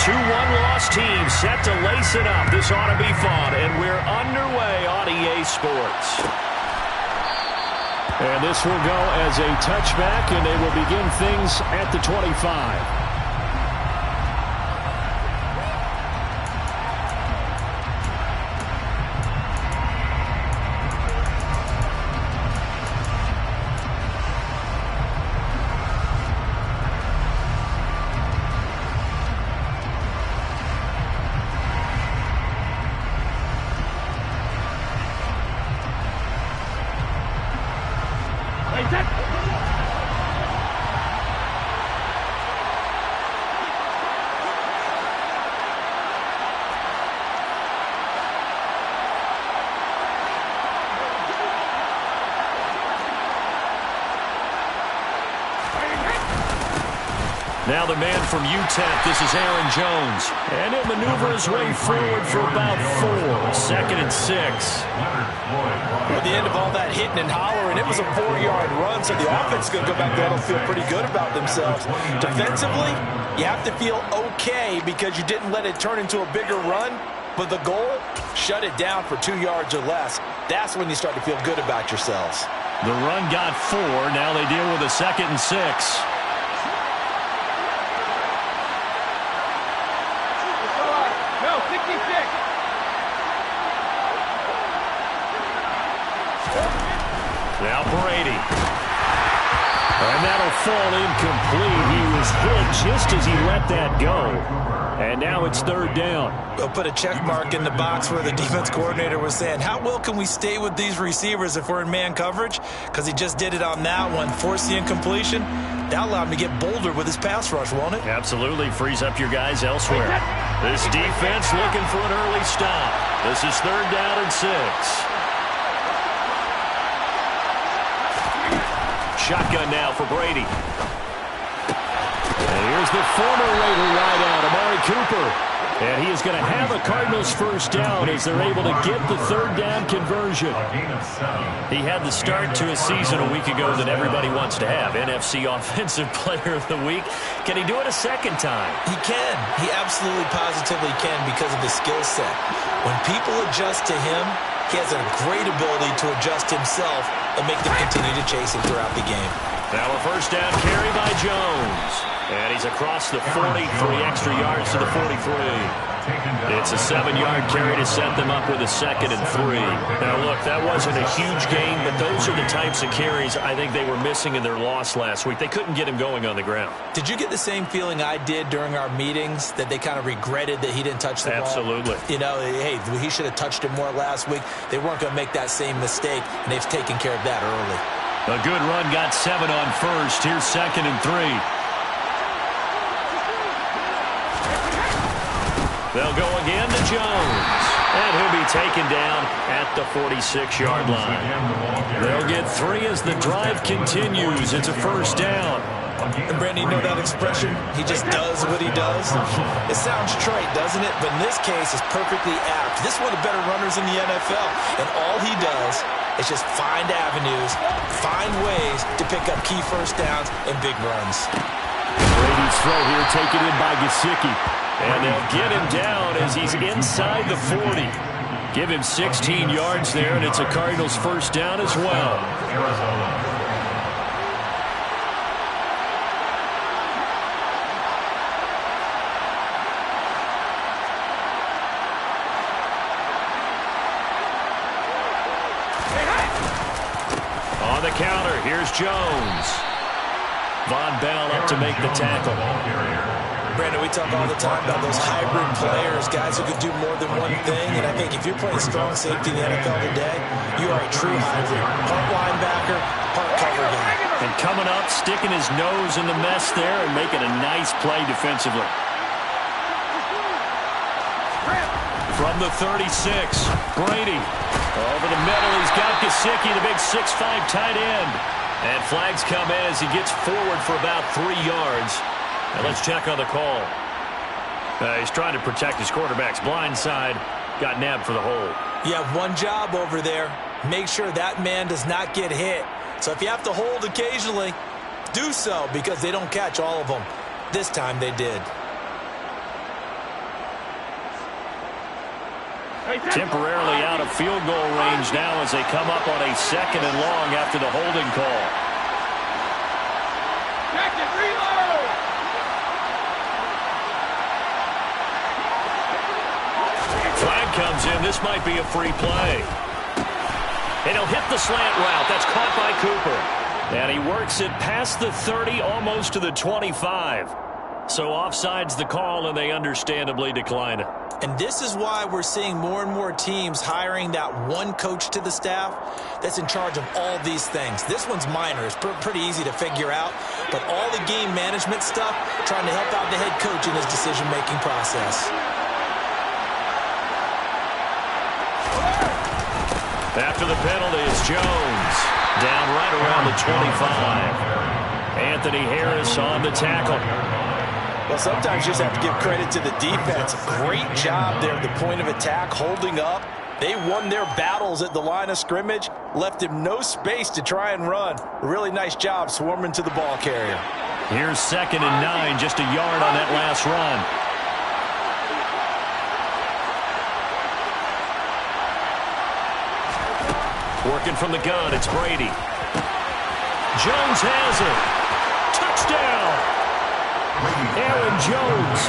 Two one-loss teams set to lace it up. This ought to be fun, and we're underway on EA Sports. And this will go as a touchback, and they will begin things at the 25. Now the man from UTEP, this is Aaron Jones. And he'll maneuver his way forward for about 4. Second and 6. At the end of all that hitting and hollering, it was a 4-yard run, so the offense is going to go back there and feel pretty good about themselves. Defensively, you have to feel okay because you didn't let it turn into a bigger run, but the goal, shut it down for 2 yards or less. That's when you start to feel good about yourselves. The run got 4. Now they deal with a 2nd and 6. Now Brady. And that'll fall incomplete. He was hit just as he let that go. And now it's 3rd down. We'll put a check mark in the box where the defense coordinator was saying, how well can we stay with these receivers if we're in man coverage? Because he just did it on that one, forced the incompletion. That'll allow him to get bolder with his pass rush, won't it? Absolutely. Frees up your guys elsewhere. This defense looking for an early stop. This is 3rd down and 6. Shotgun now for Brady. And here's the former Raider wideout, Amari Cooper. And he is going to have a Cardinals first down as they're able to get the 3rd down conversion. He had the start to a season a week ago that everybody wants to have. NFC Offensive Player of the Week. Can he do it a second time? He can. He absolutely positively can because of his skill set. When people adjust to him, he has a great ability to adjust himself and make them continue to chase him throughout the game. Now a first down carry by Jones. And he's across the 40, 3 extra yards to the 43. It's a 7-yard carry to set them up with a 2nd and 3. Now, look, that wasn't a huge gain, but those are the types of carries I think they were missing in their loss last week. They couldn't get him going on the ground. Did you get the same feeling I did during our meetings, that they kind of regretted that he didn't touch the ball? Absolutely. You know, hey, he should have touched it more last week. They weren't going to make that same mistake, and they've taken care of that early. A good run got 7 on first. Here's 2nd and 3. They'll go again to Jones. And he'll be taken down at the 46-yard line. They'll get 3 as the drive continues. It's a first down. And Brandon, you know that expression? He just does what he does. It sounds trite, doesn't it? But in this case, it's perfectly apt. This is one of the better runners in the NFL. And all he does is just find avenues, find ways to pick up key first downs and big runs. Brady's throw here taken in by Gesicki. And they'll get him down as he's inside the 40. Give him 16 yards there, and it's a Cardinals first down as well. On the counter, here's Jones. Von Bell up to make the tackle. Brandon, we talk all the time about those hybrid players, guys who could do more than one thing. And I think if you're playing strong safety in the NFL today, you are a true hybrid. Part linebacker, part cover guy. And coming up, sticking his nose in the mess there and making a nice play defensively. From the 36, Brady. Over the middle, he's got Gesicki, the big 6'5" tight end. And flags come in as he gets forward for about 3 yards. Now let's check on the call. He's trying to protect his quarterback's blind side. Got nabbed for the hold. You have one job over there. Make sure that man does not get hit. So if you have to hold occasionally, do so because they don't catch all of them. This time they did. Temporarily out of field goal range now as they come up on a 2nd and long after the holding call. Flag comes in. This might be a free play. And he'll hit the slant route. That's caught by Cooper. And he works it past the 30, almost to the 25. So offside's the call, and they understandably decline it. And this is why we're seeing more and more teams hiring that one coach to the staff that's in charge of all these things. This one's minor. It's pretty easy to figure out. But all the game management stuff, trying to help out the head coach in his decision-making process. After the penalty, it's Jones. Down right around the 25. Anthony Harris on the tackle. Well, sometimes you just have to give credit to the defense. Great job there at the point of attack, holding up. They won their battles at the line of scrimmage, left him no space to try and run. A really nice job swarming to the ball carrier. Here's 2nd and 9, just a yard on that last run. Working from the gun, it's Brady. Jones has it. Touchdown! Aaron Jones,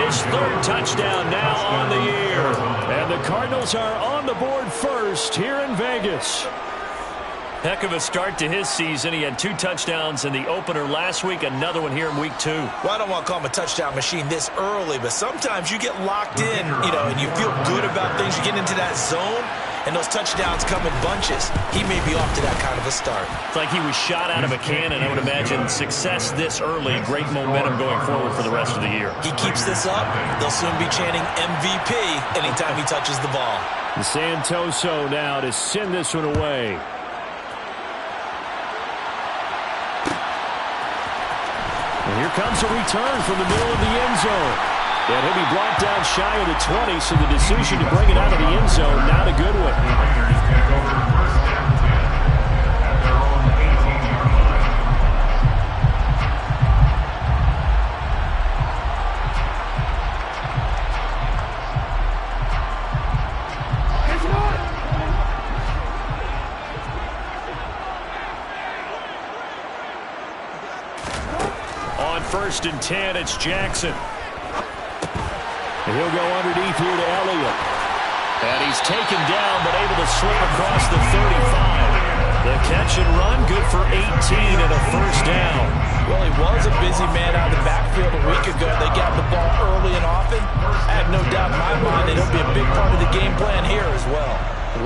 his 3rd touchdown now on the year. And the Cardinals are on the board first here in Vegas. Heck of a start to his season. He had 2 touchdowns in the opener last week, another one here in week 2. Well, I don't want to call him a touchdown machine this early, but sometimes you get locked in, and you feel good about things. You get into that zone, and those touchdowns come in bunches. He may be off to that kind of a start. It's like he was shot out of a cannon. I would imagine success this early, great momentum going forward for the rest of the year. He keeps this up, they'll soon be chanting MVP anytime he touches the ball. Santoso now to send this one away. And here comes a return from the middle of the end zone. And he'll be brought down shy of the 20, so the decision to bring it out of the end zone, not a good one. On 1st and 10, it's Jackson. And he'll go underneath here to Elliott. And he's taken down, but able to slip across the 35. The catch and run, good for 18 and a 1st down. Well, he was a busy man out of the backfield a week ago. They got the ball early and often. I have no doubt in my mind that he'll be a big part of the game plan here as well.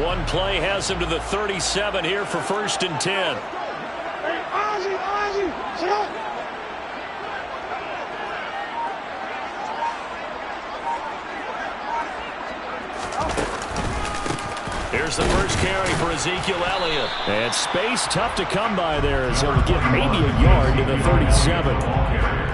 One play has him to the 37 here for 1st and 10. Here's the first carry for Ezekiel Elliott. And space tough to come by there as he'll get maybe a yard to the 37.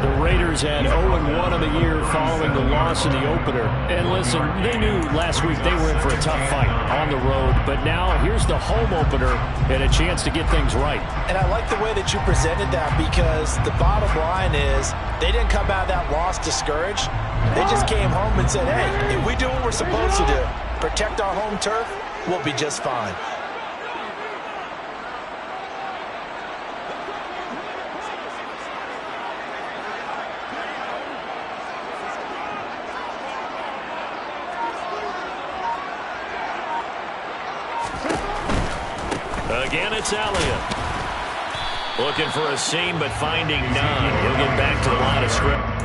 The Raiders had 0-1 on the year following the loss in the opener. And listen, they knew last week they were in for a tough fight on the road. But now here's the home opener and a chance to get things right. And I like the way that you presented that, because the bottom line is they didn't come out of that loss discouraged. They just came home and said, hey, if we do what we're supposed to do, protect our home turf, we'll be just fine. Again, it's Elliott. Looking for a seam, but finding none. He'll get back to the line of scrimmage.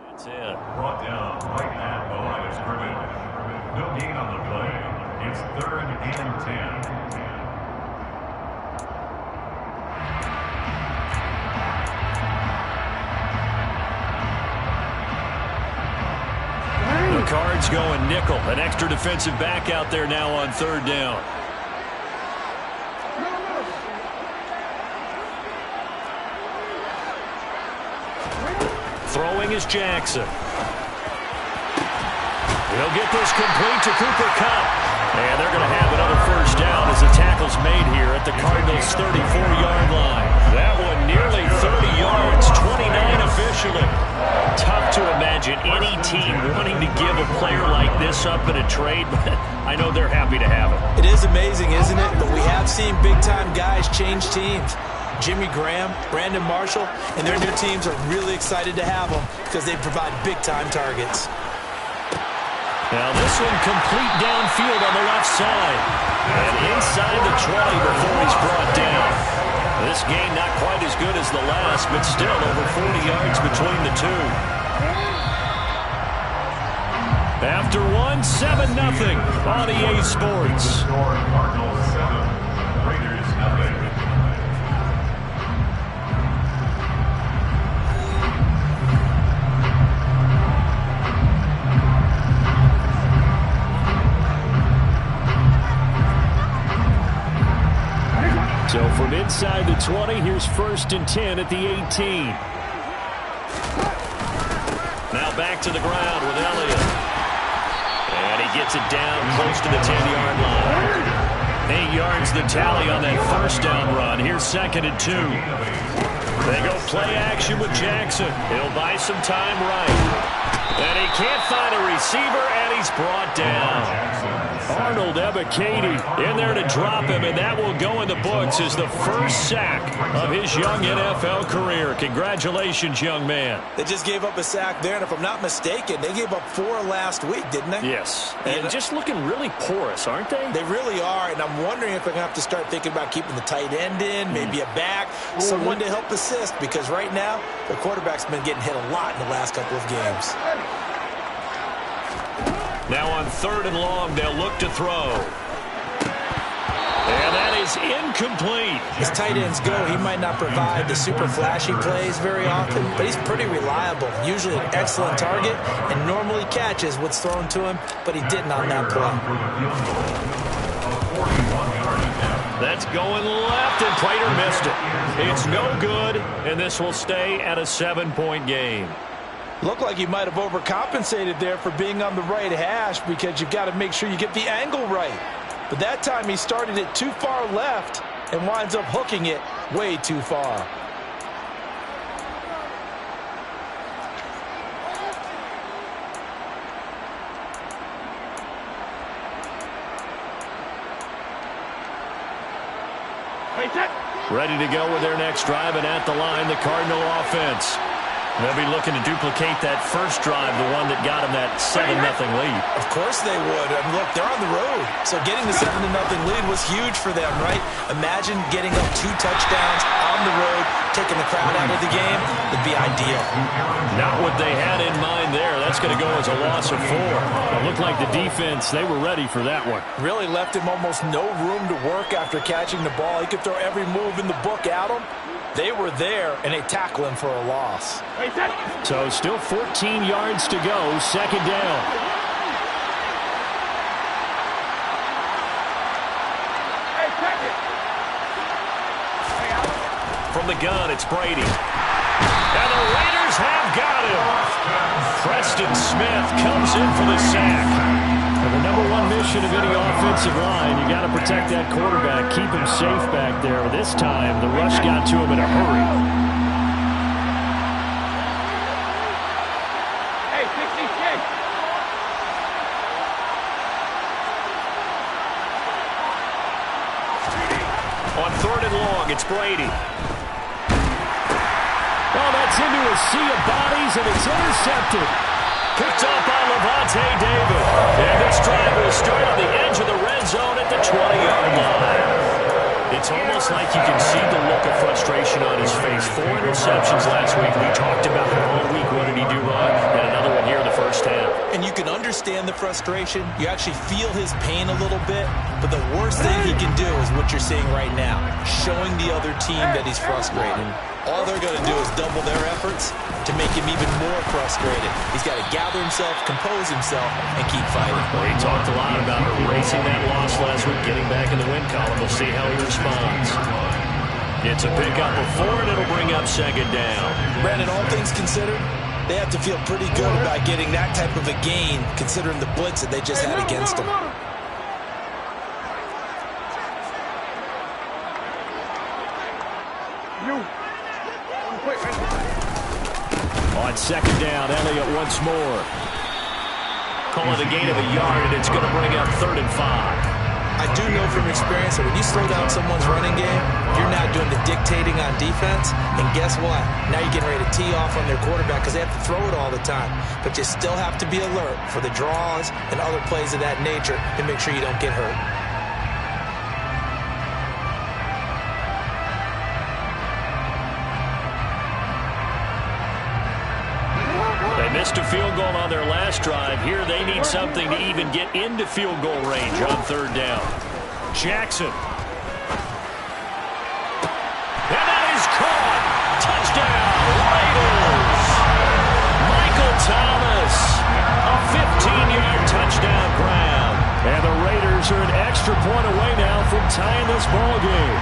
That's it. Brought down right at the line of scrimmage. No gain on the play. It's 3rd and 10. The Cards going nickel. An extra defensive back out there now on third down. Throwing is Jackson. He'll get this complete to Cooper Kupp. And they're going to have another first down as the tackle's made here at the Cardinals' 34-yard line. That one nearly 30 yards, 29 officially. Tough to imagine any team wanting to give a player like this up in a trade, but I know they're happy to have it. It is amazing, isn't it? But we have seen big-time guys change teams. Jimmy Graham, Brandon Marshall, and their new teams are really excited to have them because they provide big-time targets. Now this one complete downfield on the left side. And inside the 20 before he's brought down. This game not quite as good as the last, but still over 40 yards between the two. After one, 7-0 on EA Sports. Cardinals 7, Raiders nothing. So from inside the 20, here's 1st and 10 at the 18. Now back to the ground with Elliott. And he gets it down close to the 10-yard line. 8 yards the tally on that first down run. Here's 2nd and 2. They go play action with Jackson. He'll buy some time right. And he can't find a receiver, and he's brought down. Arnold Ebiketie in there to drop him, and that will go in the books as the first sack of his young NFL career. Congratulations, young man. They just gave up a sack there, and if I'm not mistaken, they gave up 4 last week, didn't they? Yes, and just looking really porous, aren't they? They really are, and I'm wondering if they're going to have to start thinking about keeping the tight end in, maybe a back, someone to help assist, because right now, the quarterback's been getting hit a lot in the last couple of games. Now on 3rd and long, they'll look to throw. And that is incomplete. As tight ends go, he might not provide the super flashy plays very often, but he's pretty reliable. Usually an excellent target, and normally catches what's thrown to him, but he didn't on that play. That's going left, and Prater missed it. It's no good, and this will stay at a 7-point game. Looked like he might have overcompensated there for being on the right hash because you've got to make sure you get the angle right. But that time he started it too far left and winds up hooking it way too far. Ready to go with their next drive, and at the line, the Cardinal offense. They'll be looking to duplicate that first drive, the one that got them that 7-0 lead. Of course they would. I mean, look, they're on the road. So getting the 7-0 lead was huge for them, right? Imagine getting up 2 touchdowns on the road, taking the crowd out of the game. It'd be ideal. Not what they had in mind there. That's going to go as a loss of 4. It looked like the defense, they were ready for that one. Really left him almost no room to work after catching the ball. He could throw every move in the book at him. They were there, and they tackle him for a loss. So still 14 yards to go, 2nd down. From the gun, it's Brady. And the Raiders have got him. Preston Smith comes in for the sack. The number one mission of any offensive line, you got to protect that quarterback, keep him safe back there. This time, the rush got to him in a hurry. Hey, 66. On 3rd and long, it's Brady. Oh, that's into a sea of bodies, and it's intercepted. Picked up by Lavonte David. And this drive will start on the edge of the red zone at the 20-yard line. It's almost like you can see the look of frustration on his face. 4 interceptions last week. We talked about it all week. What did he do wrong? And another one here in the first half. And you can understand the frustration. You actually feel his pain a little bit. But the worst thing he can do is what you're seeing right now, showing the other team that he's frustrated. All they're going to do is double their efforts, to make him even more frustrated. He's got to gather himself, compose himself, and keep fighting. Well, he talked a lot about erasing that loss last week, getting back in the win column. We'll see how he responds. It's a pickup of 4, and it'll bring up second down. Brandon, all things considered, they have to feel pretty good about getting that type of a gain, considering the blitz that they just had against them. On second down, Elliott once more. Call it a gain of a yard, and it's going to bring up 3rd and 5. I do know from experience that when you slow down someone's running game, you're now doing the dictating on defense, and guess what? Now you're getting ready to tee off on their quarterback because they have to throw it all the time. But you still have to be alert for the draws and other plays of that nature to make sure you don't get hurt. They missed a field goal on their last drive. Here they need something to even get into field goal range on 3rd down. Jackson. And that is caught. Touchdown, Raiders. Michael Thomas. A 15-yard touchdown grab. And the Raiders are an extra point away now from tying this ball game.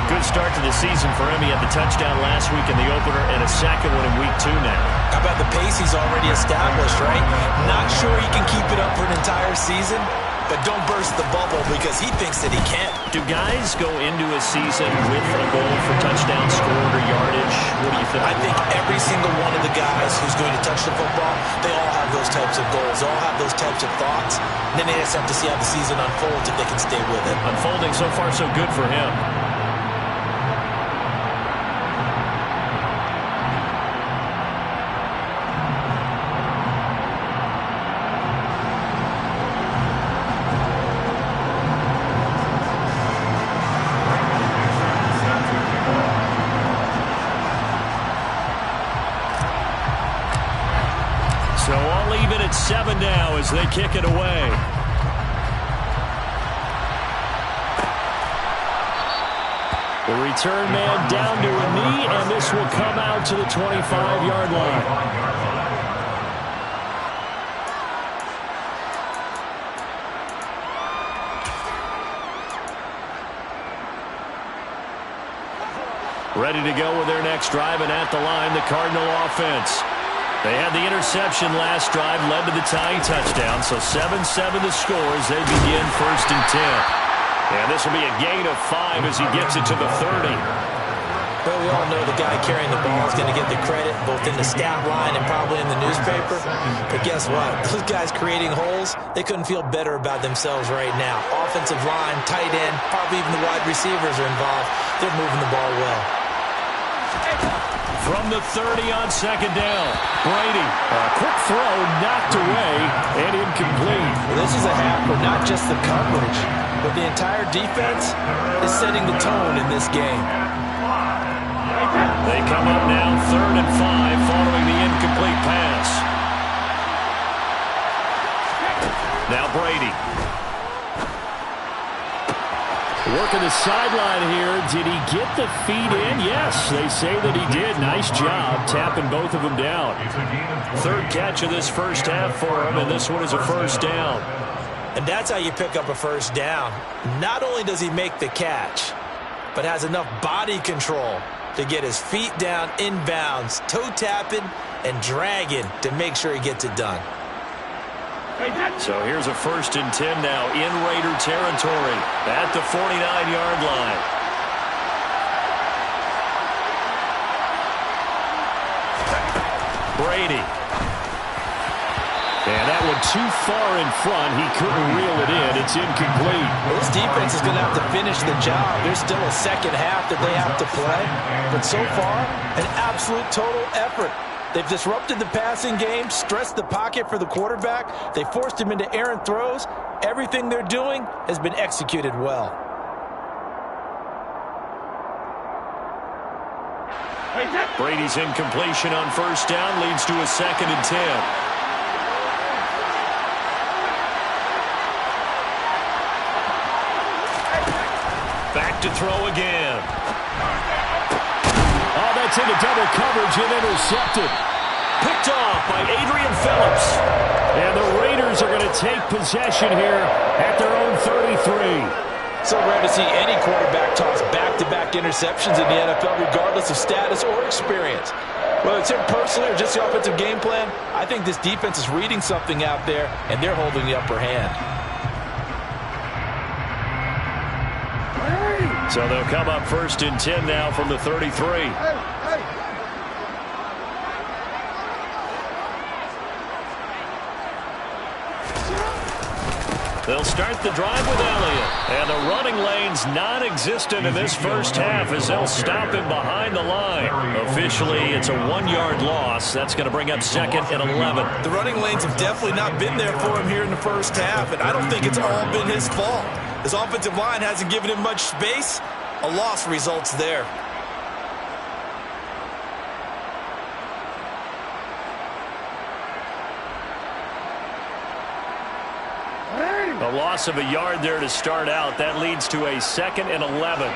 Good start to the season for him. He had the touchdown last week in the opener and a second one in week 2 now. How about the pace he's already established, right? Not sure he can keep it up for an entire season, but don't burst the bubble because he thinks that he can. Do guys go into a season with a goal for touchdown scored or yardage? What do you think? I think every single one of the guys who's going to touch the football, they all have those types of goals. They all have those types of thoughts. And then they just have to see how the season unfolds if they can stay with it. Unfolding so far so good for him. So all even at 7 now as they kick it away. The return man down to a knee, and this will come out to the 25-yard line. Ready to go with their next drive, and at the line, the Cardinal offense. They had the interception last drive, led to the tying touchdown, so 7-7 to score as they begin 1st and 10. And this will be a gain of 5 as he gets it to the 30. Well, we all know the guy carrying the ball is going to get the credit both in the stat line and probably in the newspaper. But guess what? Those guys creating holes, they couldn't feel better about themselves right now. Offensive line, tight end, probably even the wide receivers are involved. They're moving the ball well. From the 30 on second down, Brady. A quick throw knocked away and incomplete. Well, this is a half where not just the coverage, but the entire defense is setting the tone in this game. They come up now 3rd and 5 following the incomplete pass. Now Brady. Working the sideline here. Did he get the feet in? Yes, they say that he did. Nice job tapping both of them down. 3rd catch of this first half for him, and this one is a 1st down. And that's how you pick up a 1st down. Not only does he make the catch, but has enough body control to get his feet down inbounds, toe tapping and dragging to make sure he gets it done. So here's a 1st and 10 now in Raider territory at the 49-yard line. Brady. And that one too far in front. He couldn't reel it in. It's incomplete. Well, this defense is going to have to finish the job. There's still a second half that they have to play. But so far, an absolute total effort. They've disrupted the passing game, stressed the pocket for the quarterback. They forced him into errant throws. Everything they're doing has been executed well. Brady's incompletion on 1st down leads to a 2nd and 10. Back to throw again. Oh, the gets into double coverage and intercepted. Picked off by Adrian Phillips. And the Raiders are going to take possession here at their own 33. So rare to see any quarterback toss back-to-back interceptions in the NFL, regardless of status or experience. Whether it's him personally or just the offensive game plan, I think this defense is reading something out there, and they're holding the upper hand. So they'll come up 1st and 10 now from the 33. They'll start the drive with Elliott. And the running lane's non-existent in this first half as they'll stop him behind the line. Officially, it's a 1-yard loss. That's going to bring up 2nd and 11. The running lanes have definitely not been there for him here in the first half, and I don't think it's all been his fault. His offensive line hasn't given him much space. A loss results there. A loss of a yard there to start out. That leads to a 2nd and 11.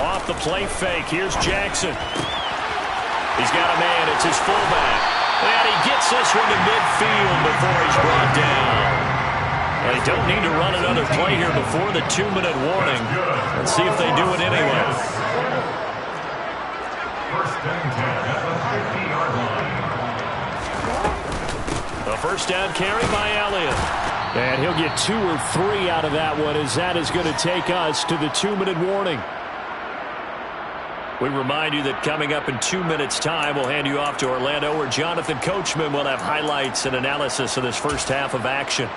Off the play fake. Here's Jackson. He's got a man. It's his fullback. And he gets this one to midfield before he's brought down. They don't need to run another play here before the 2-minute warning. Let's see if they do it anyway. 1st and 10 at the 50-yard line. A first down carry by Elliott. And he'll get 2 or 3 out of that one, as that is going to take us to the 2-minute warning. We remind you that coming up in 2 minutes' time, we'll hand you off to Orlando, where Jonathan Coachman will have highlights and analysis of this first half of action.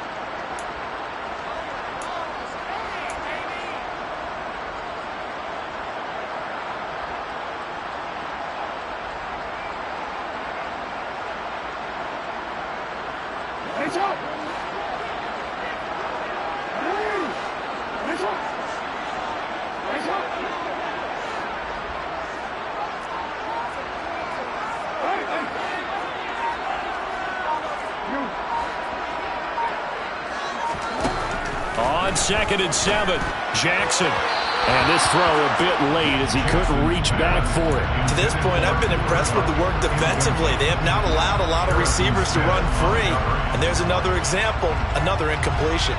On 2nd and 7, Jackson. And this throw a bit late as he couldn't reach back for it. To this point, I've been impressed with the work defensively. They have not allowed a lot of receivers to run free. And there's another example, another incompletion.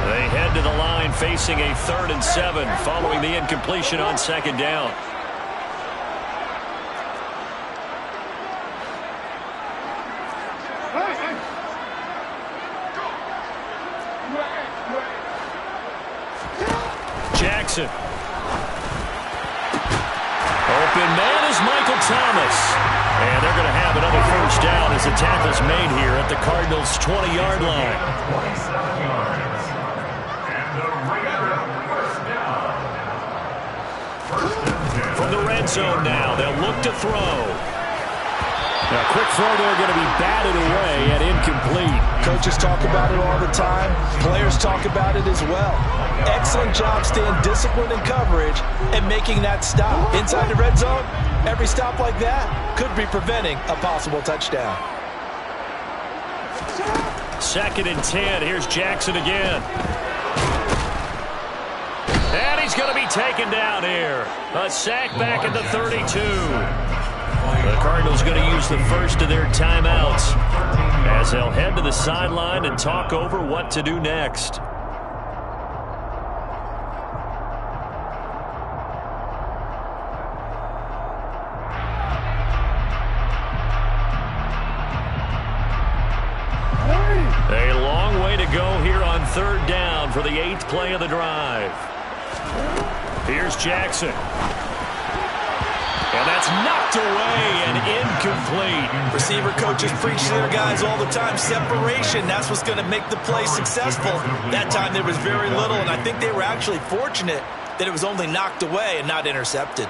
They head to the line facing a 3rd and 7 following the incompletion on 2nd down. Jackson. Open man is Michael Thomas. And they're going to have another first down as the tackle's made here at the Cardinals' 20-yard line. 27 yards. And the Raiders first down. 1st and 10. From the red zone now, they'll look to throw. Now, quick throw there going to be batted away and incomplete. Coaches talk about it all the time. Players talk about it as well. Excellent job staying disciplined in coverage and making that stop. Inside the red zone, every stop like that could be preventing a possible touchdown. 2nd and 10. Here's Jackson again. And he's going to be taken down here. A sack back at the 32. The Cardinals going to use the first of their timeouts as they'll head to the sideline and talk over what to do next. A long way to go here on 3rd down for the 8th play of the drive. Here's Jackson. And that's knocked away and incomplete. Receiver coaches preach to their guys all the time. Separation, that's what's going to make the play successful. That time there was very little, and I think they were actually fortunate that it was only knocked away and not intercepted.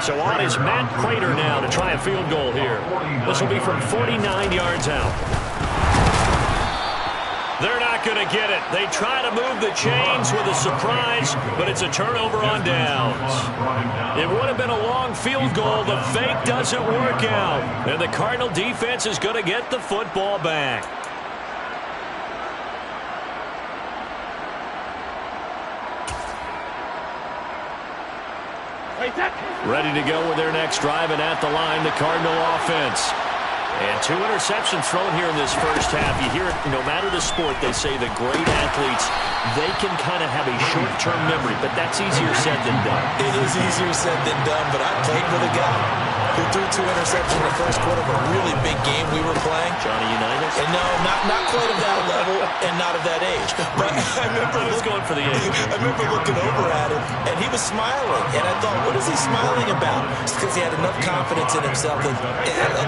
So on is Matt Prater now to try a field goal here. This will be from 49 yards out. They're not not going to get it. They try to move the chains with a surprise, but it's a turnover on downs. It would have been a long field goal. The fake doesn't work out. And the Cardinal defense is going to get the football back. Ready to go with their next drive, and at the line, the Cardinal offense. And 2 interceptions thrown here in this first half. You hear it, no matter the sport, they say the great athletes, they can kind of have a short-term memory, but that's easier said than done. It is easier said than done, but I played with a guy who threw 2 interceptions in the first quarter of a really big game we were playing. Johnny Unitas? And no, not quite of that level and not of that age. But I remember going for the age. I remember looking over at him, and he was smiling. And I thought, what is he smiling about? It's because he had enough confidence in himself that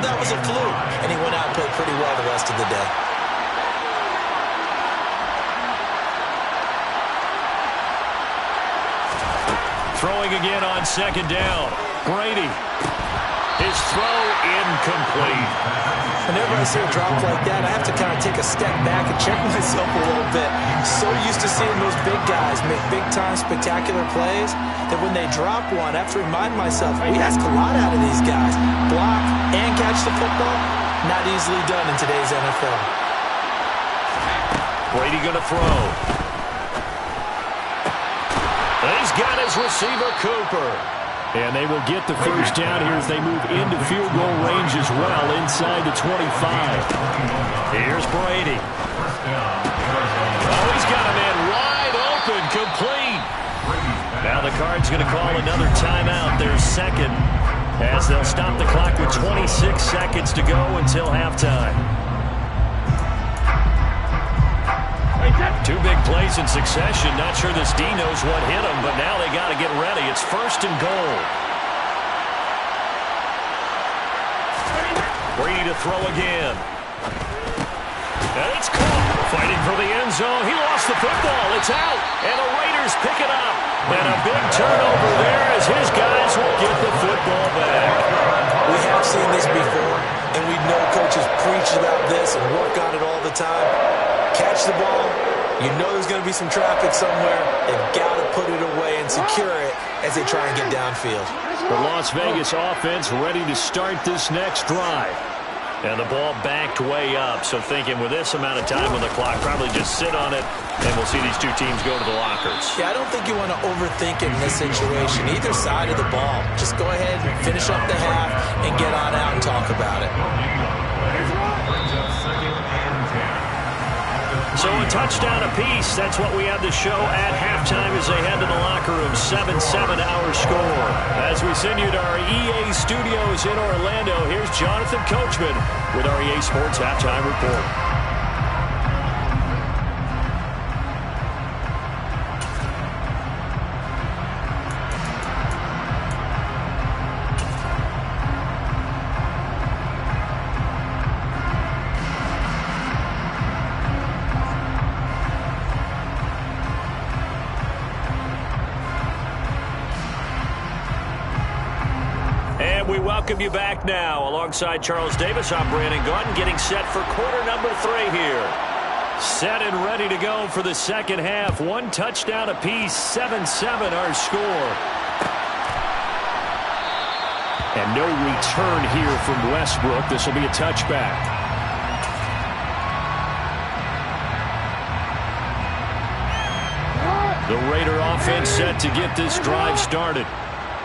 that was a fluke. And he went out and played pretty well the rest of the day. Throwing again on second down. Brady. His throw incomplete. Whenever I see a drop like that, I have to kind of take a step back and check myself a little bit. So used to seeing those big guys make big-time spectacular plays that when they drop one, I have to remind myself, we ask a lot out of these guys. Block and catch the football, not easily done in today's NFL. Brady going to throw. He's got his receiver, Cooper. And they will get the first down here as they move into field goal range as well inside the 25. Here's Brady. Oh, he's got a man wide open, complete. Now the Cards going to call another timeout, their second, as they'll stop the clock with 26 seconds to go until halftime. 2 big plays in succession. Not sure this D knows what hit him, but now they got to get ready. It's 1st and goal. Brady to throw again. And it's caught. Fighting for the end zone. He lost the football. It's out. And the Raiders pick it up. And a big turnover there as his guys will get the football back. We have seen this before, and we know coaches preach about this and work on it all the time. Catch the ball. You know there's going to be some traffic somewhere. They've got to put it away and secure it as they try and get downfield. The Las Vegas offense ready to start this next drive. And the ball backed way up. So thinking with this amount of time on the clock, probably just sit on it, and we'll see these 2 teams go to the lockers. Yeah, I don't think you want to overthink it in this situation. Either side of the ball. Just go ahead and finish up the half and get on out and talk about it. So a touchdown apiece. That's what we have to show at halftime as they head to the locker room. 7-7 our score. As we send you to our EA studios in Orlando, here's Jonathan Coachman with our EA Sports Halftime Report. We welcome you back now. Alongside Charles Davis, I'm Brandon Gaudin, getting set for quarter number 3 here. Set and ready to go for the second half. 1 touchdown apiece, 7-7 our score. And no return here from Westbrook. This will be a touchback. The Raider offense set to get this drive started.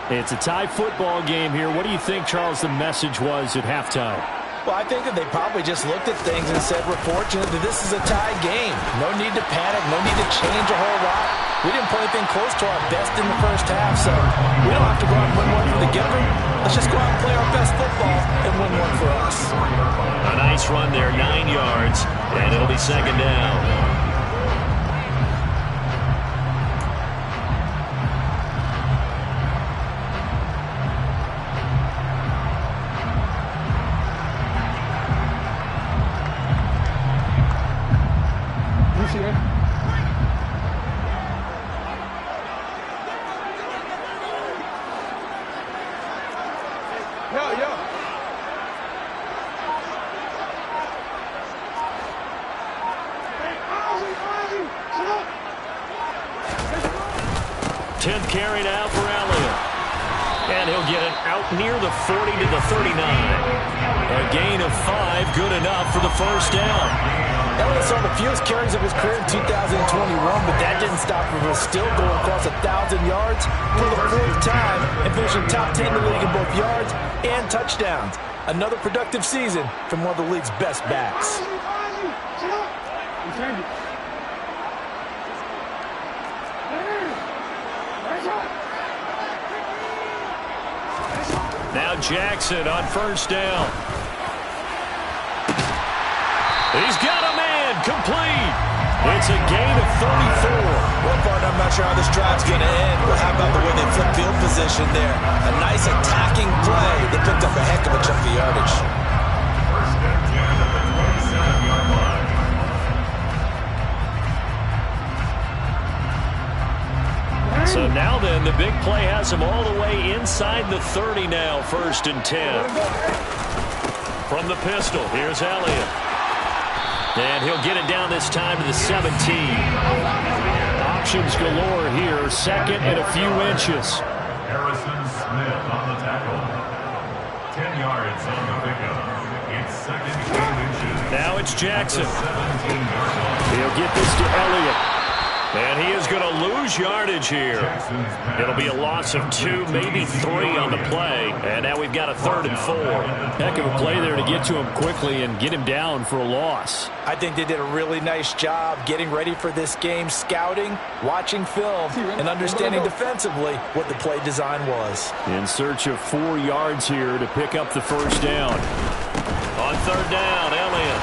It's a tie football game here. What do you think, Charles, the message was at halftime? Well, I think that they probably just looked at things and said, we're fortunate that this is a tie game. No need to panic. No need to change a whole lot. We didn't play anything close to our best in the first half, so we don't have to go out and win one for the giver. Let's just go out and play our best football and win one for us. A nice run there, 9 yards, and it'll be second down. 10th carry now for Elliott. And he'll get it out near the 40 to the 39. A gain of 5, good enough for the first down. Elliott saw the fewest carries of his career in 2021, but that didn't stop him from still going across 1,000 yards for the 4th time and finishing top 10 in the league in both yards and touchdowns. Another productive season from one of the league's best backs. Now Jackson on first down. He's got a man, complete. It's a gain of 34. Well, partner, I'm not sure how this drive's going to end, but how about the way they flip field position there? A nice attacking play that picked up a heck of a chunk of yardage. First and 10 at the 27-yard line. So now then, the big play has him all the way inside the 30 now, 1st and 10. From the pistol, here's Elliott. And he'll get it down this time to the 17. Options galore here, 2nd and a few inches. Harrison Smith on the tackle. 10 yards on the pickup. It's 2nd and 8 inches. Now it's Jackson. 17-yard line. He'll get this to Elliott. And he is going to lose yardage here. It'll be a loss of 2, maybe 3 on the play. And now we've got a 3rd and 4. Heck of a play there to get to him quickly and get him down for a loss. I think they did a really nice job getting ready for this game, scouting, watching film, and understanding defensively what the play design was. In search of 4 yards here to pick up the first down. On 3rd down, Elliott.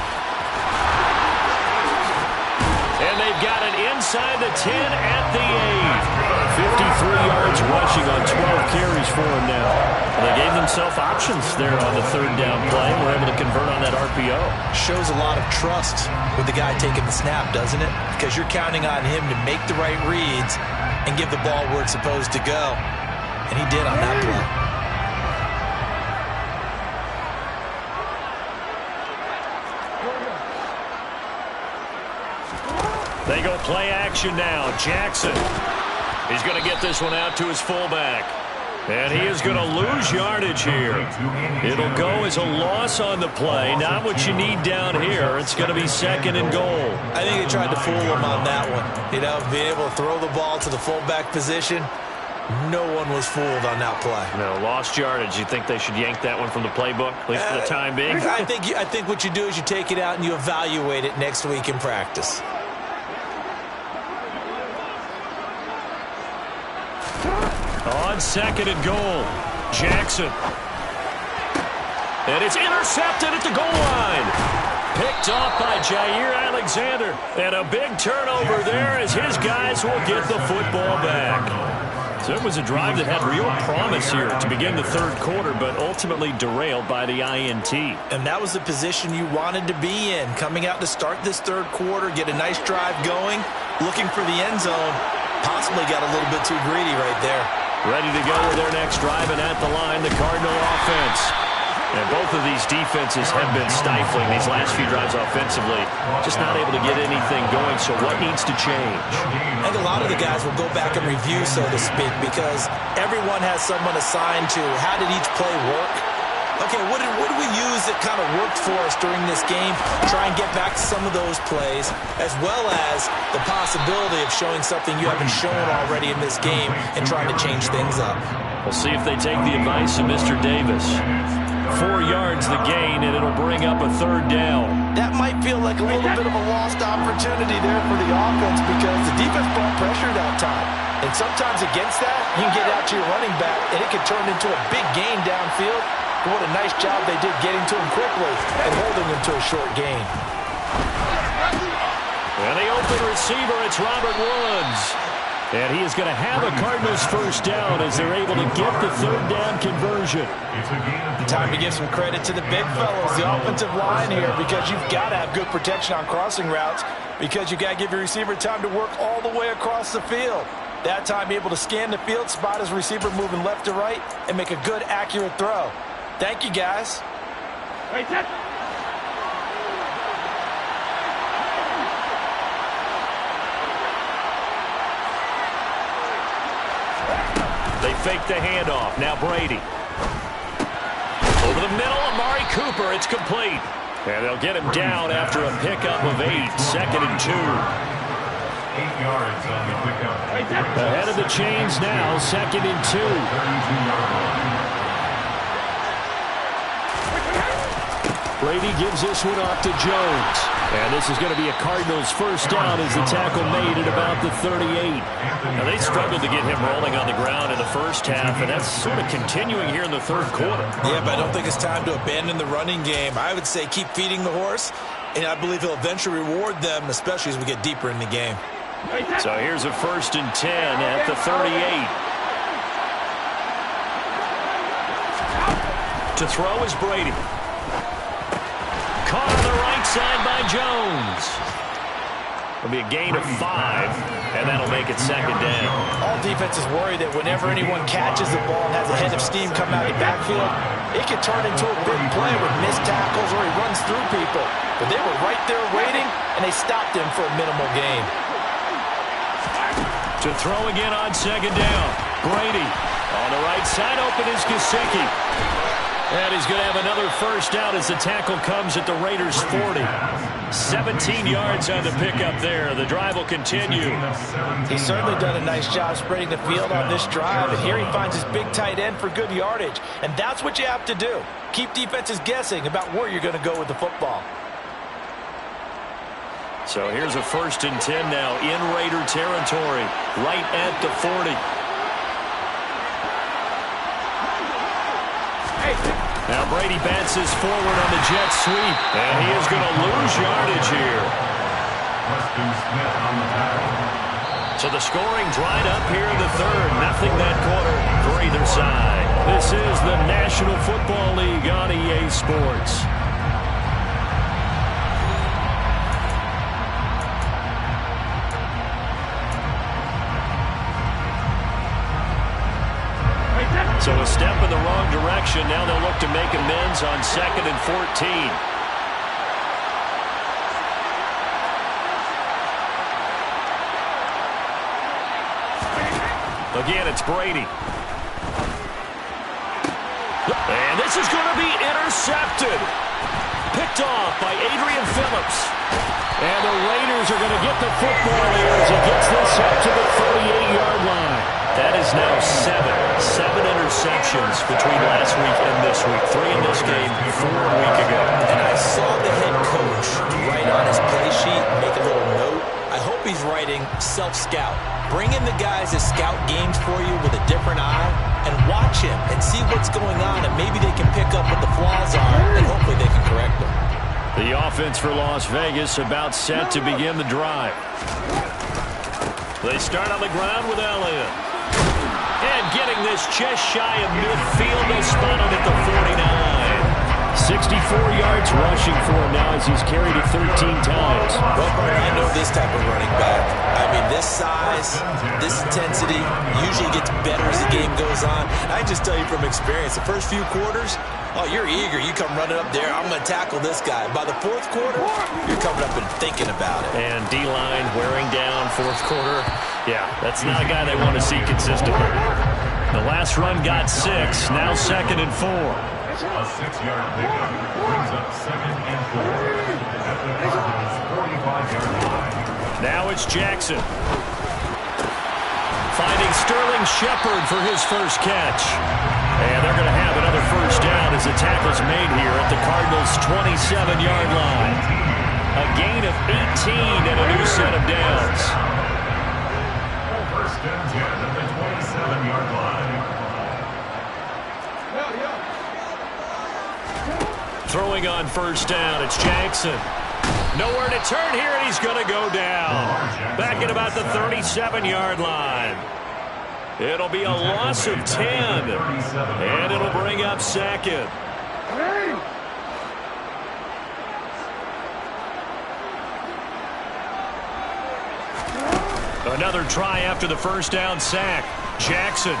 And they've got it inside the 10 at the 8. 53 yards rushing on 12 carries for him now. They gave themselves options there on the 3rd down play. We're able to convert on that RPO. Shows a lot of trust with the guy taking the snap, doesn't it? Because you're counting on him to make the right reads and give the ball where it's supposed to go. And he did on that play. They go play action now. Jackson. He's going to get this one out to his fullback. And he is going to lose yardage here. It'll go as a loss on the play. Not what you need down here. It's going to be 2nd and goal. I think they tried to fool him on that one. You know, being able to throw the ball to the fullback position. No one was fooled on that play. No, lost yardage. You think they should yank that one from the playbook, at least for the time being? I think what you do is you take it out and you evaluate it next week in practice. On 2nd and goal, Jackson. And it's intercepted at the goal line. Picked off by Jair Alexander. And a big turnover there as his guys will get the football back. So it was a drive that had real promise here to begin the 3rd quarter, but ultimately derailed by the INT. And that was the position you wanted to be in. Coming out to start this 3rd quarter, get a nice drive going, looking for the end zone. Possibly got a little bit too greedy right there. Ready to go with their next drive, and at the line, the Cardinal offense. And both of these defenses have been stifling these last few drives offensively. Just not able to get anything going, so what needs to change? I think a lot of the guys will go back and review, so to speak, because everyone has someone assigned to how did each play work. Okay, what did we use that kind of worked for us during this game? Try and get back to some of those plays, as well as the possibility of showing something you haven't shown already in this game and trying to change things up. We'll see if they take the advice of Mr. Davis. 4 yards the gain, and it'll bring up a 3rd down. That might feel like a little bit of a lost opportunity there for the offense because the defense brought pressure that time. And sometimes against that, you can get out to your running back, and it can turn into a big gain downfield. What a nice job they did getting to him quickly and holding him to a short gain. And the open receiver, it's Robert Woods. And he is going to have a Cardinals first down as they're able to get the 3rd down conversion. Time to give some credit to the big fellows, the offensive line here, because you've got to have good protection on crossing routes because you've got to give your receiver time to work all the way across the field. That time, be able to scan the field, spot his receiver moving left to right, and make a good, accurate throw. Thank you, guys. fake the handoff. Now Brady. Over the middle, Amari Cooper. It's complete. And they'll get him down after a pickup of 8. 2nd and 2. 8 yards on the pickup. Ahead of the chains now. 2nd and 2. 32-yard line. Brady gives this one off to Jones. And this is going to be a Cardinals first down as the tackle made at about the 38. Now they struggled to get him rolling on the ground in the first half, and that's sort of continuing here in the third quarter. Yeah, but I don't think it's time to abandon the running game. I would say keep feeding the horse, and I believe he'll eventually reward them, especially as we get deeper in the game. So here's a 1st and 10 at the 38. To throw is Brady. Caught on the right side by Jones. It'll be a gain of 5, and that'll make it 2nd down. All defenses worry that whenever anyone catches the ball and has a head of steam come out of the backfield, it can turn into a big play with missed tackles or he runs through people. But they were right there waiting, and they stopped him for a minimal gain. To throw again on 2nd down. Brady on the right side, open is Gesicki. And he's going to have another first down as the tackle comes at the Raiders' 40. 17 yards on the pickup there. The drive will continue. He's certainly done a nice job spreading the field on this drive, and here he finds his big tight end for good yardage. And that's what you have to do. Keep defenses guessing about where you're going to go with the football. So here's a 1st and 10 now in Raider territory, right at the 40. Now Brady bounces forward on the jet sweep, and he is going to lose yardage here. Preston Smith on the tackle. So the scoring dried up here in the third. Nothing that quarter for either side. This is the National Football League on EA Sports. So a step in the wrong direction. Now they'll look to make amends on 2nd and 14. Again, it's Brady. And this is going to be intercepted. Picked off by Adrian Phillips. And the Raiders are going to get the football here as he gets this up to the 38-yard line. That is now 7 interceptions between last week and this week. 3 in this game, 4 a week ago. And I saw the head coach write on his play sheet, make a little note. I hope he's writing self-scout. Bring in the guys that scout games for you with a different eye and watch him and see what's going on, and maybe they can pick up what the flaws are, and hopefully they can correct them. The offense for Las Vegas about set to begin the drive. They start on the ground with Elliott. And getting this just shy of midfield, they spot him at the 49. 64 yards rushing for him now as he's carried it 13 times. Well, I know this type of running back. I mean, this size, this intensity usually gets better as the game goes on. I just tell you from experience, the first few quarters, oh, you're eager. You come running up there, I'm going to tackle this guy. By the 4th quarter, you're coming up and thinking about it. And D-line wearing down 4th quarter. Yeah, that's not a guy they want to see consistently. The last run got 6, now 2nd and 4. A 6-yard pickup brings up 2nd and 4 at the Cardinals' 45-yard line. Now it's Jackson. Finding Sterling Shepard for his first catch. And they're going to have another first down as the tackle's made here at the Cardinals' 27-yard line. A gain of 18 and a new set of downs. First and 10 at the 27-yard line. Throwing on first down, it's Jackson. Nowhere to turn here, and he's going to go down. Back at about the 37-yard line. It'll be a loss of 10, and it'll bring up 2nd. Another try after the first down sack. Jackson.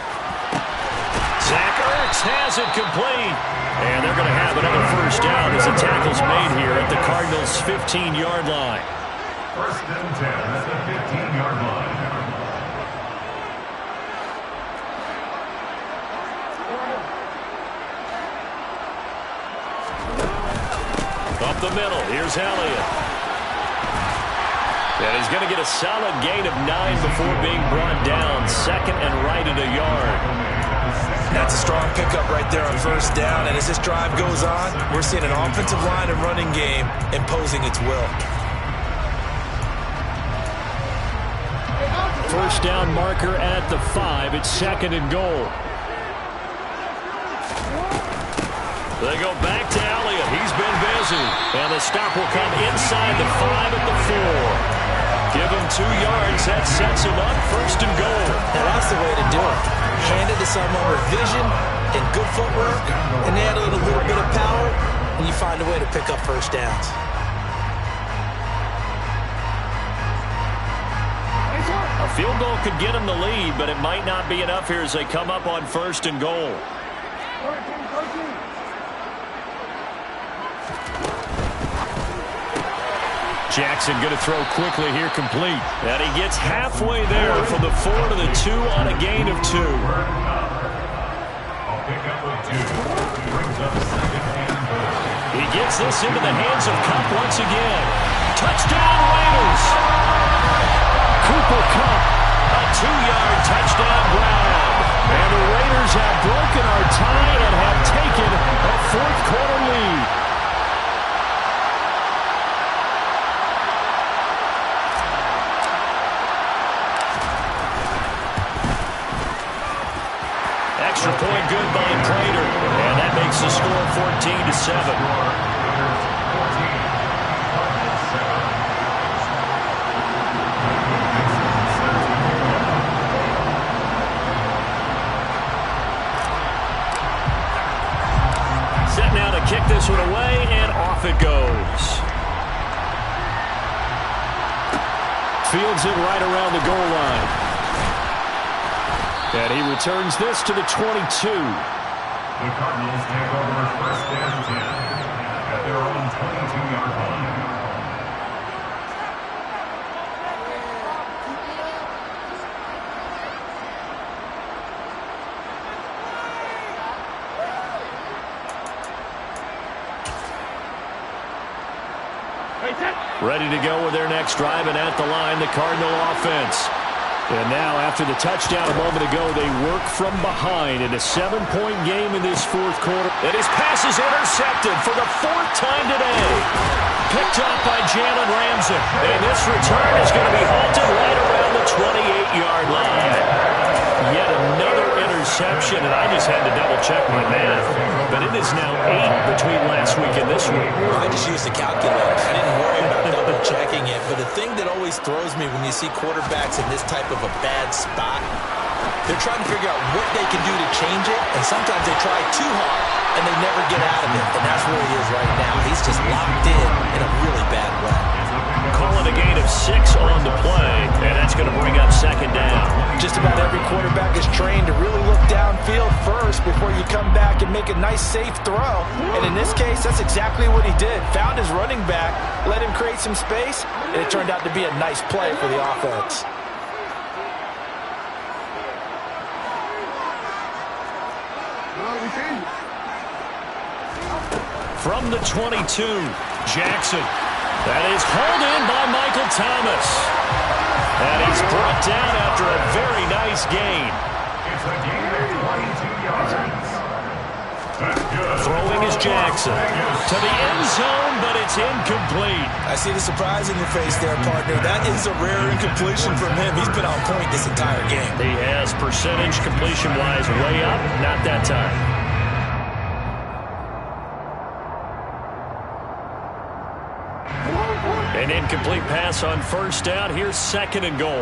Zach Ertz has it complete. And they're going to have another first down as the tackle's made here at the Cardinals' 15-yard line. First and 10 at the 15-yard line. Up the middle, here's Elliott. And he's going to get a solid gain of 9 before being brought down. Second and right at a yard. That's a strong pickup right there on first down. And as this drive goes on, we're seeing an offensive line and running game imposing its will. First down marker at the 5. It's second and goal. They go back to Elliott. He's been busy. And the stop will come inside the 5 at the 4. Give him 2 yards. That sets him up first and goal. Now that's the way to do it. Hand it to someone with vision and good footwork, and add a little bit of power, and you find a way to pick up first downs. A field goal could get him the lead, but it might not be enough here as they come up on first and goal. Jackson going to throw quickly here, complete. And he gets halfway there from the 4 to the 2 on a gain of 2. He gets this into the hands of Kupp once again. Touchdown, Raiders! Cooper Kupp. A 2-yard touchdown grab. And the Raiders have broken our tie and have taken a fourth-quarter lead. Extra point good by Prater. And that makes the score 14-7. Set now to kick this one away, and off it goes. Fields it right around the goal line. And he returns this to the 22. The Cardinals take over first and 10 at their own 22-yard line. Ready to go with their next drive, and at the line, the Cardinal offense. And now, after the touchdown a moment ago, they work from behind in a 7-point game in this fourth quarter. And his pass is intercepted for the 4th time today. Picked up by Jalen Ramsey. And this return is going to be halted right around the 28-yard line. Yet another interception, and I just had to double-check my math. But it is now 8 between last week and this week. Well, I just used a calculator. I didn't worry about double-checking it. But the thing that always throws me when you see quarterbacks in this type of a bad spot, they're trying to figure out what they can do to change it. And sometimes they try too hard, and they never get out of it. And that's where he is right now. He's just locked in a really bad way. Calling a gain of 6 on the play, and that's going to bring up second down. Just about every quarterback is trained to really look downfield first before you come back and make a nice, safe throw. And in this case, that's exactly what he did. Found his running back, let him create some space, and it turned out to be a nice play for the offense. From the 22, Jackson. That is hauled in by Michael Thomas. And he's brought down after a very nice gain. It's a gain of 22 yards. That's good. Throwing is Jackson. To the end zone, but it's incomplete. I see the surprise in your face there, partner. That is a rare incompletion from him. He's been on point this entire game. He has percentage completion-wise way up. Not that time. An incomplete pass on first down. Here's second and goal.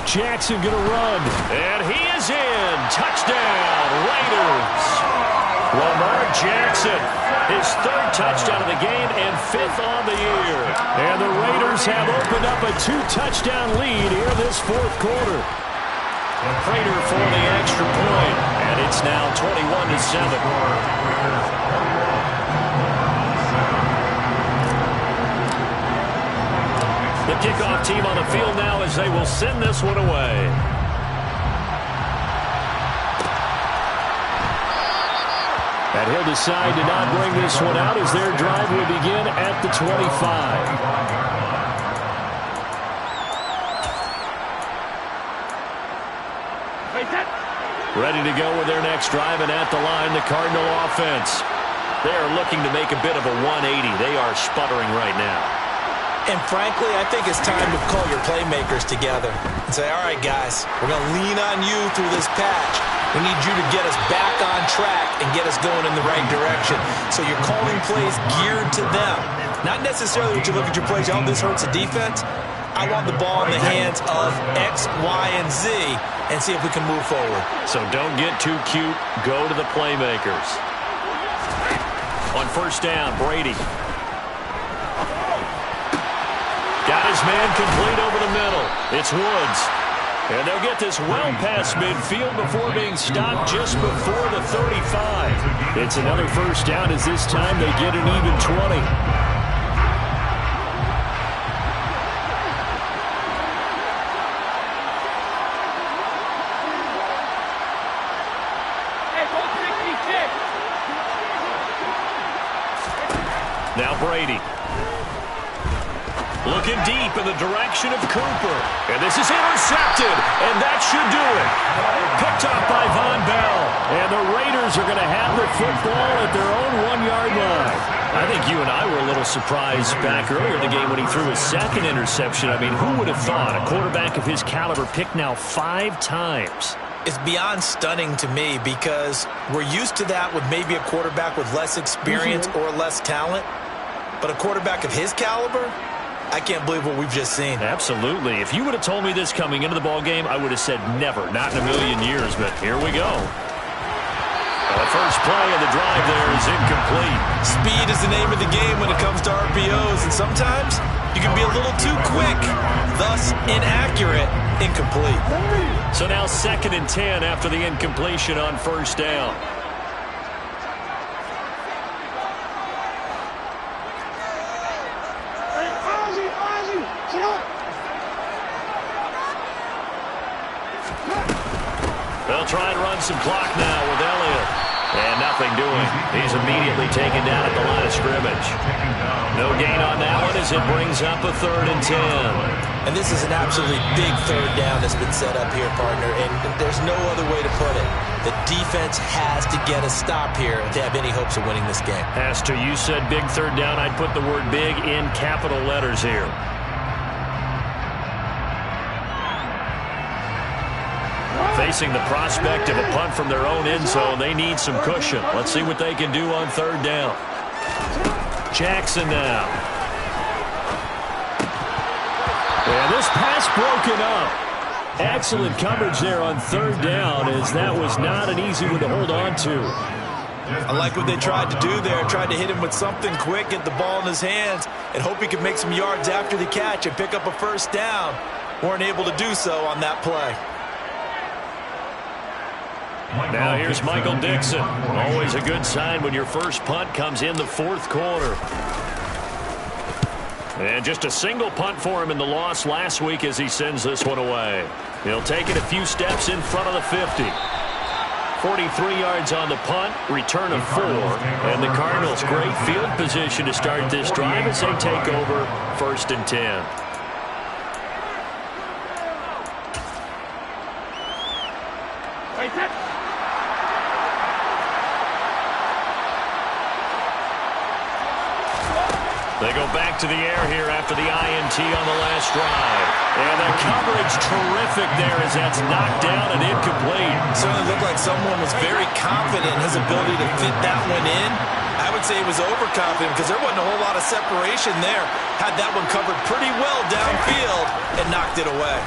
Jackson going to run. And he is in. Touchdown, Raiders. Lamar Jackson, his 3rd touchdown of the game and 5th on the year. And the Raiders have opened up a 2-touchdown lead here this fourth quarter. Prater for the extra point, and it's now 21-7. The kickoff team on the field now as they will send this one away. And he'll decide to not bring this one out as their drive will begin at the 25. Ready to go with their next drive, and at the line, the Cardinal offense. They are looking to make a bit of a 180. They are sputtering right now. And frankly, I think it's time to call your playmakers together and say, all right, guys, we're going to lean on you through this patch. We need you to get us back on track and get us going in the right direction. So you're calling plays geared to them. Not necessarily when you look at your plays, oh, this hurts the defense. I want the ball in the hands of X, Y, and Z and see if we can move forward. So don't get too cute. Go to the playmakers. On first down, Brady. Got his man complete over the middle. It's Woods. And they'll get this well past midfield before being stopped just before the 35. It's another first down as this time they get an even 20. Now Brady. Looking deep in the direction of Cooper. And this is intercepted. And that should do it. Picked up by Von Bell. And the Raiders are going to have the football at their own 1-yard line. I think you and I were a little surprised back earlier in the game when he threw his second interception. I mean, who would have thought a quarterback of his caliber picked now 5 times? It's beyond stunning to me because we're used to that with maybe a quarterback with less experience or less talent. But a quarterback of his caliber, I can't believe what we've just seen. Absolutely. If you would have told me this coming into the ball game, I would have said never, not in a million years. But here we go. The first play of the drive there is incomplete. Speed is the name of the game when it comes to RPOs, and sometimes you can be a little too quick, thus inaccurate, incomplete. So now 2nd and 10 after the incompletion on first down. They'll try and run some clock now with Elliott. And nothing doing. He's immediately taken down at the line of scrimmage. No gain on that one as it brings up a 3rd and 10. And this is an absolutely big 3rd down that's been set up here, partner. And there's no other way to put it. The defense has to get a stop here to have any hopes of winning this game. As to you said big 3rd down, I'd put the word big in capital letters here. Facing the prospect of a punt from their own end zone, they need some cushion. Let's see what they can do on 3rd down. Jackson now. And this pass broken up. Excellent coverage there on 3rd down, as that was not an easy one to hold on to. I like what they tried to do there. Tried to hit him with something quick, get the ball in his hands, and hope he could make some yards after the catch and pick up a first down. Weren't able to do so on that play. Now here's Michael Dixon. Always a good sign when your first punt comes in the 4th quarter. And just a single punt for him in the loss last week as he sends this one away. He'll take it a few steps in front of the 50. 43 yards on the punt, return of 4. And the Cardinals, great field position to start this drive as they take over 1st and 10. They go back to the air here after the INT on the last drive. And the coverage terrific there as that's knocked down and incomplete. Certainly looked like someone was very confident in his ability to fit that one in. I would say he was overconfident because there wasn't a whole lot of separation there. Had that one covered pretty well downfield and knocked it away.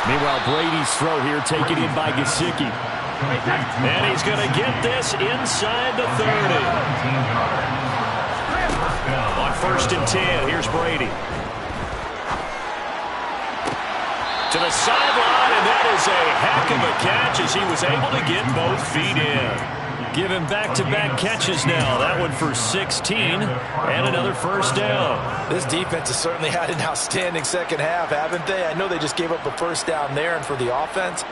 Meanwhile, Brady's throw here taken in by Gesicki. And he's going to get this inside the 30. On 1st and 10, here's Brady. To the sideline, and that is a heck of a catch as he was able to get both feet in. Give him back-to-back catches now. That one for 16 and another first down. This defense has certainly had an outstanding second half, haven't they? I know they just gave up a first down there, and for the offense,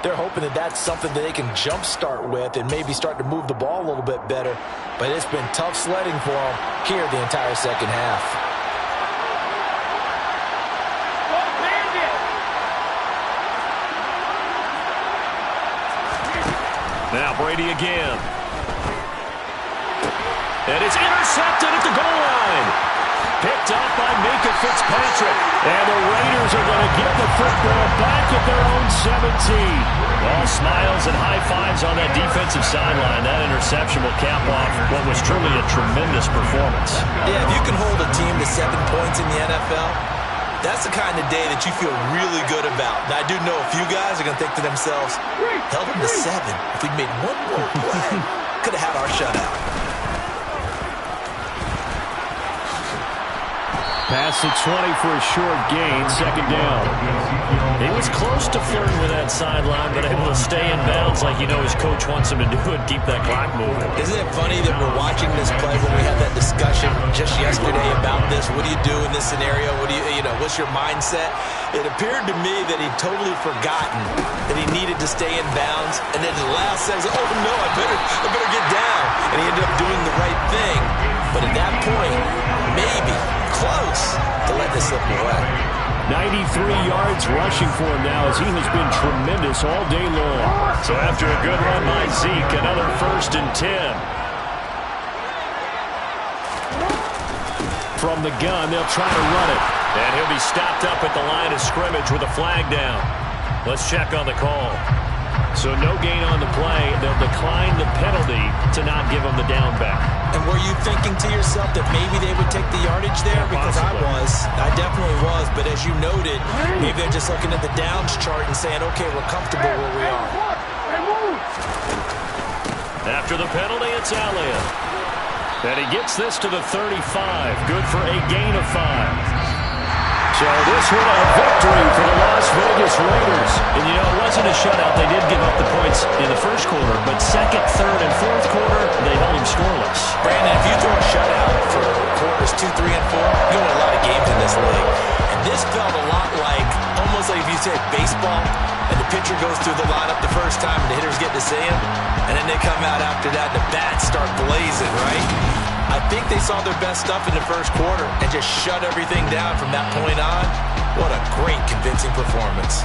they're hoping that that's something that they can jumpstart with and maybe start to move the ball a little bit better. But it's been tough sledding for them here the entire second half. Now Brady again. And it's intercepted at the goal line. Picked up by Minkah Fitzpatrick. And the Raiders are going to get the football back at their own 17. All smiles and high fives on that defensive sideline. That interception will cap off what was truly a tremendous performance. Yeah, if you can hold a team to 7 points in the NFL, that's the kind of day that you feel really good about. Now, I do know a few guys are going to think to themselves, held them to 7. If we'd made one more play, could have had our shutout. Pass to 20 for a short gain, second down. He was close to flirting with that sideline, but able to stay in bounds like you know his coach wants him to do and keep that clock moving. Isn't it funny that we're watching this play when we had that discussion just yesterday about this? What do you do in this scenario? What do you know, what's your mindset? It appeared to me that he'd totally forgotten that he needed to stay in bounds, and then the last says, oh no, I better get down. And he ended up doing the right thing. But at that point, maybe close to let this slip away. 93 yards rushing for him now as he has been tremendous all day long. So after a good run by Zeke, another 1st and 10. From the gun, they'll try to run it. And he'll be stopped up at the line of scrimmage with a flag down. Let's check on the call. So no gain on the play. They'll decline the penalty to not give him the down back. And were you thinking to yourself that maybe they would take the yardage there? Yeah, because possibly. I definitely was. But as you noted, maybe they're just looking at the downs chart and saying, okay, we're comfortable where we are. After the penalty, it's Elliott. And he gets this to the 35. Good for a gain of 5. So this one a victory for the Las Vegas Raiders. And you know, it wasn't a shutout. They did give up the points in the first quarter, but second, third, and fourth quarter, they held him scoreless. Brandon, if you throw a shutout for quarters 2, 3, and 4, you win a lot of games in this league. And this felt a lot like, almost like if you say baseball, and the pitcher goes through the lineup the first time, and the hitters get to see him, and then they come out after that, and the bats start blazing, right? I think they saw their best stuff in the first quarter and just shut everything down from that point on. What a great, convincing performance.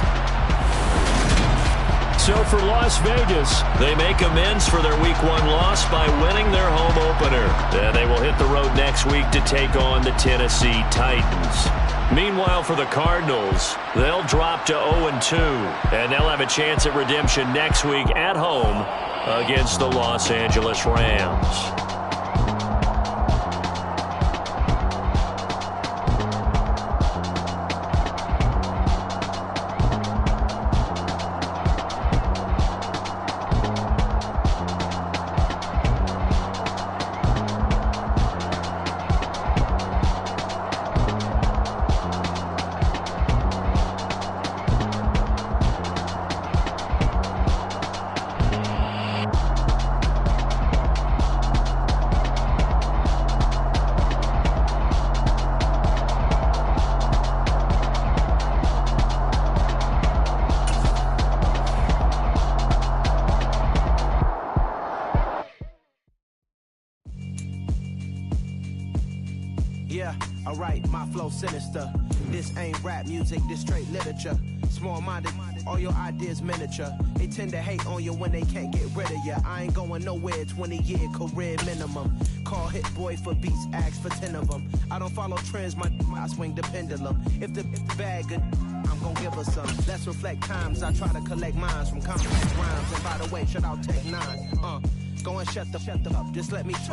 So for Las Vegas, they make amends for their Week 1 loss by winning their home opener. Then they will hit the road next week to take on the Tennessee Titans. Meanwhile, for the Cardinals, they'll drop to 0-2, and they'll have a chance at redemption next week at home against the Los Angeles Rams. Yeah, alright, my flow sinister. This ain't rap music, this straight literature. Small-minded, all your ideas miniature. They tend to hate on you when they can't get rid of you. I ain't going nowhere, 20-year career minimum. Call Hit Boy for beats, ask for 10 of them. I don't follow trends, I swing the pendulum. If the bag good, I'm gonna give her some. Let's reflect times, I try to collect mines from complex rhymes. And by the way, shout out Tech 9. Go and shut the up, just let me talk.